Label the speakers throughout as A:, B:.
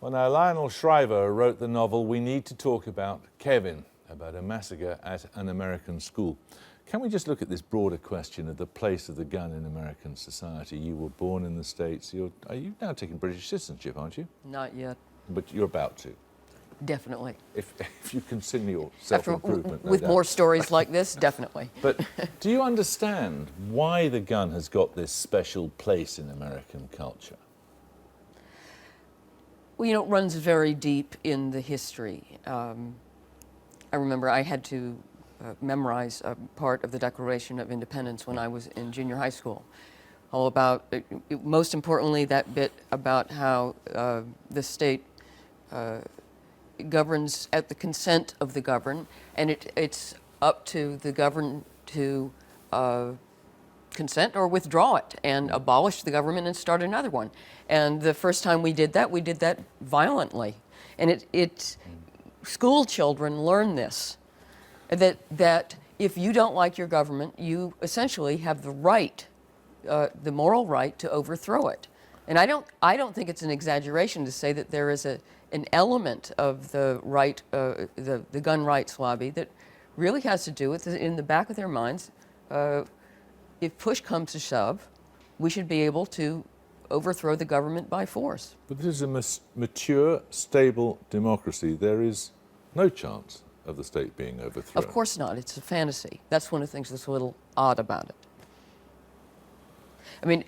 A: Well, now, Lionel Shriver wrote the novel We Need to Talk About Kevin, about a massacre at an American school. Can we just look at this broader question of the place of the gun in American society? You were born in the States. Are you now taking British citizenship, aren't you?
B: Not yet.
A: But you're about to.
B: Definitely.
A: If you consider your self-improvement,
B: with more stories like this, definitely.
A: But do you understand why the gun has got this special place in American culture?
B: Well, you know, it runs very deep in the history. I remember I had to memorize a part of the Declaration of Independence when I was in junior high school. All about, most importantly, that bit about how the state governs at the consent of the governed, and it's up to the governed to consent or withdraw it and abolish the government and start another one. And the first time we did that violently. And school children learn this, that if you don't like your government, you essentially have the right, the moral right to overthrow it. And I don't think it's an exaggeration to say that there is an element of the right, the gun rights lobby that really has to do with, in the back of their minds, if push comes to shove, we should be able to overthrow the government by force.
A: But this is a mature, stable democracy. There is no chance of the state being overthrown.
B: Of course not. It's a fantasy. That's one of the things that's a little odd about it. I mean,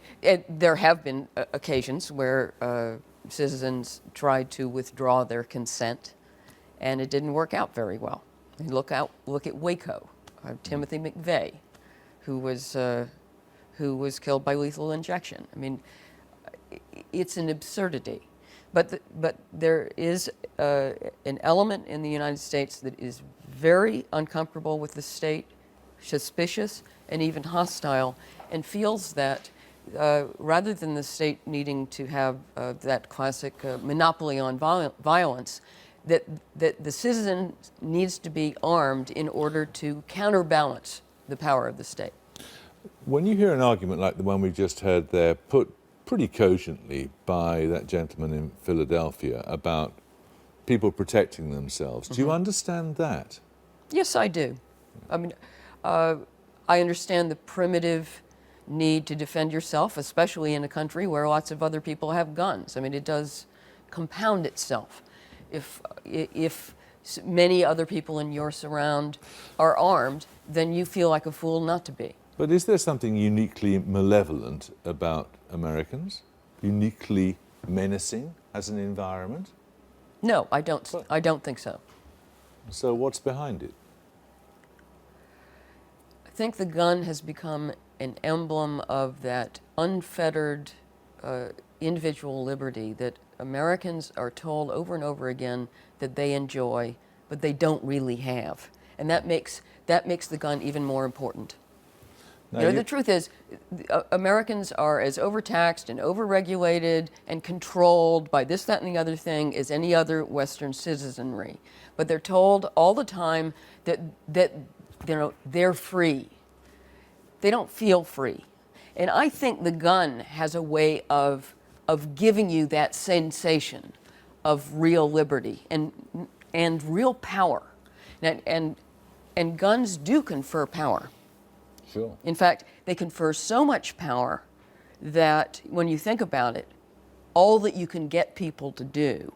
B: there have been occasions where citizens tried to withdraw their consent, and it didn't work out very well. I mean, look at Waco, Timothy McVeigh, who was killed by lethal injection. I mean, it's an absurdity. But there is an element in the United States that is very uncomfortable with the state, suspicious, and even hostile, and feels that rather than the state needing to have that classic monopoly on violence, that the citizen needs to be armed in order to counterbalance the power of the state.
A: When you hear an argument like the one we just heard there, put pretty cogently by that gentleman in Philadelphia about people protecting themselves, do you understand that?
B: Yes, I do. I mean, I understand the primitive need to defend yourself, especially in a country where lots of other people have guns. I mean, it does compound itself. If many other people in your surround are armed, then you feel like a fool not to be.
A: But is there something uniquely malevolent about Americans? Uniquely menacing as an environment?
B: No, I don't think so.
A: So what's behind it?
B: I think the gun has become an emblem of that unfettered individual liberty that Americans are told over and over again that they enjoy, but they don't really have. And that makes the gun even more important. Now, the truth is, Americans are as overtaxed and overregulated and controlled by this, that, and the other thing as any other Western citizenry. But they're told all the time that they're free. They don't feel free. And I think the gun has a way of giving you that sensation of real liberty and real power. And guns do confer power.
A: Sure.
B: In fact, they confer so much power that when you think about it, all that you can get people to do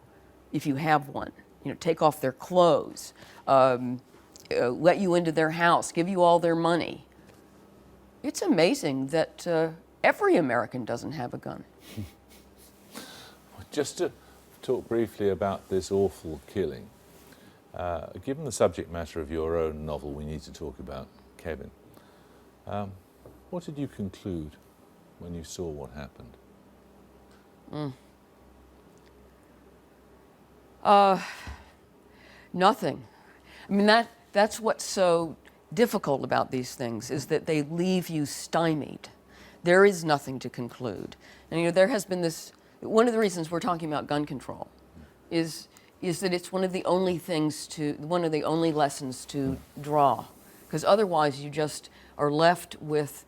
B: if you have one, take off their clothes, let you into their house, give you all their money. It's amazing that every American doesn't have a gun.
A: Just to talk briefly about this awful killing, given the subject matter of your own novel, We Need to Talk About Kevin, what did you conclude when you saw what happened?
B: Nothing. I mean, that's what's so difficult about these things, is that they leave you stymied. There is nothing to conclude. And there has been this, one of the reasons we're talking about gun control is that it's one of the only lessons to draw. Because otherwise you just are left with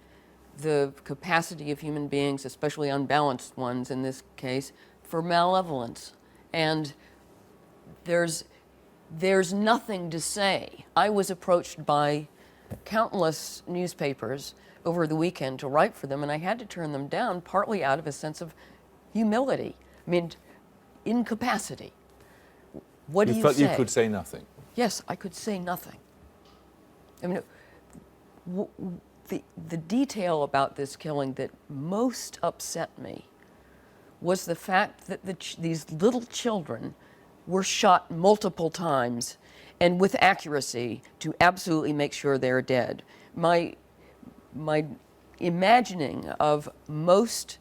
B: the capacity of human beings, especially unbalanced ones in this case, for malevolence And there's nothing to say. I was approached by countless newspapers over the weekend to write for them, and I had to turn them down, partly out of a sense of humility. I mean, incapacity. What do you say?
A: You felt you could say nothing?
B: Yes, I could say nothing. I mean, the detail about this killing that most upset me was the fact that these little children were shot multiple times and with accuracy to absolutely make sure they're dead. My imagining of most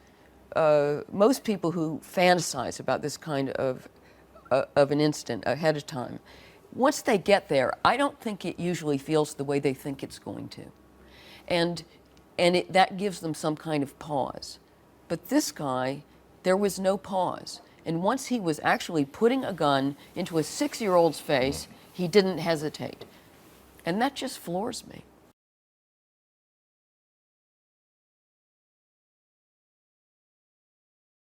B: people who fantasize about this kind of an incident ahead of time, once they get there, I don't think it usually feels the way they think it's going to. And that gives them some kind of pause. But this guy, there was no pause. And once he was actually putting a gun into a 6-year-old's face, he didn't hesitate. And that just floors me.